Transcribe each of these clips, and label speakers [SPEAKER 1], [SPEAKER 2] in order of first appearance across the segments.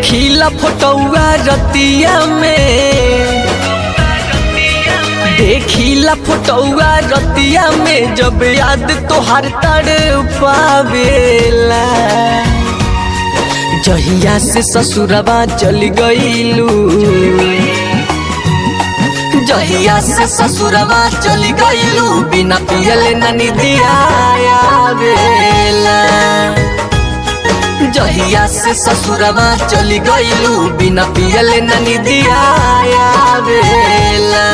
[SPEAKER 1] देखिला फोटोआ रतिया में, देखिला फोटोआ रतिया में, जब याद तोहार तड़पावेला। जहिया से ससुरबा चल गईलू, जहिया से ससुरबा चल गईलू, बिना पियले ना नींदिया आवेला। जहिया से ससुरबा चल गईलू, बिना पियले ना नींदिया आवेला।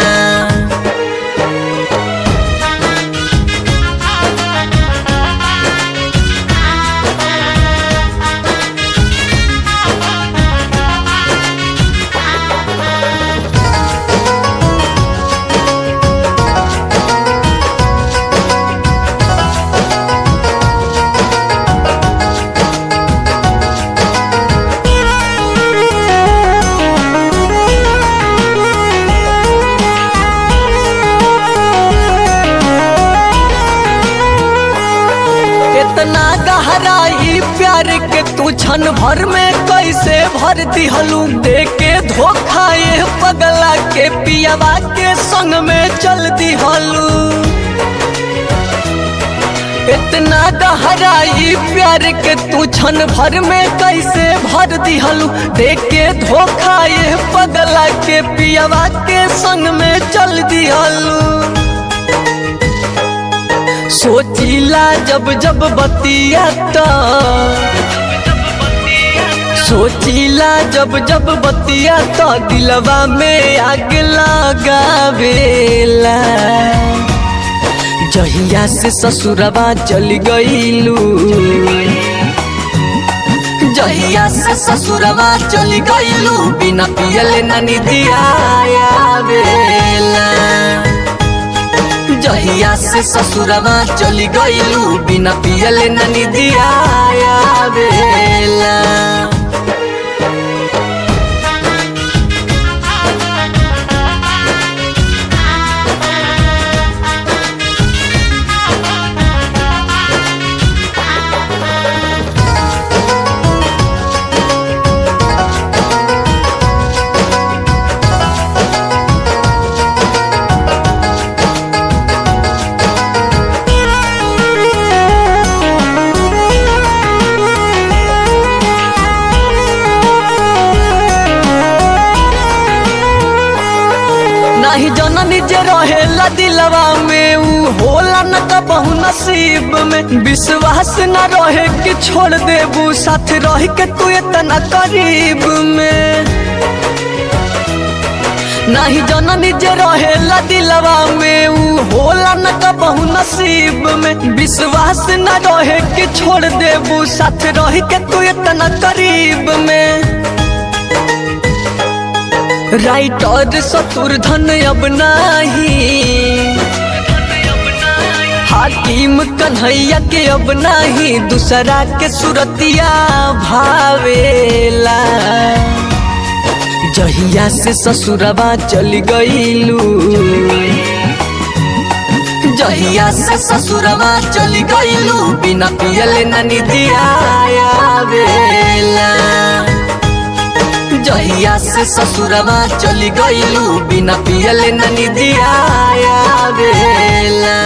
[SPEAKER 1] इतना गहराई प्यार के तू क्षण भर में कैसे भर दिहलू, देके धोखा ये पगला के पियावा के संग में चल दिहलू। इतना गहराई प्यार के तू क्षण भर में कैसे भर दिहलू, देके धोखा ये पगला के पियावा के संग में चल दिहलू। सोचिला जब जब बतिया तो, सोचिला जब जब बतिया तो, दिलवा में आग लगावेला। जहिया से ससुरबा चल गईलू, जहिया से ससुरबा चल गईलू, बिना पियले ना नींदिया आवेला। जहिया से ससुरबा चल गईलू, बिना पियले ना नींदिया आवेला। नहीं जननी जे रहेला दिलवा में, ऊ होला न कबहू नसीब में। विश्वास न रहे कि छोड़ देबू, साथ रह के तू इतना करीब में। नहीं जननी जे रहेला दिलवा में, ऊ होला न कबहू नसीब में। विश्वास न रहे कि छोड़ देबू, साथ रह के तू इतना करीब में। राइटर शत्रुधन अब नहीं, हाकिम कन्हैया के अब नहीं, दूसरा के सुरतिया भावेला। जहिया से ससुरबा चल गईलू, जहिया से ससुरबा चल गईलू, बिना पियले ना नींदिया आवेला। जहिया से ससुरबा चल गईलू, बिना पियले ना नींदिया आवेला।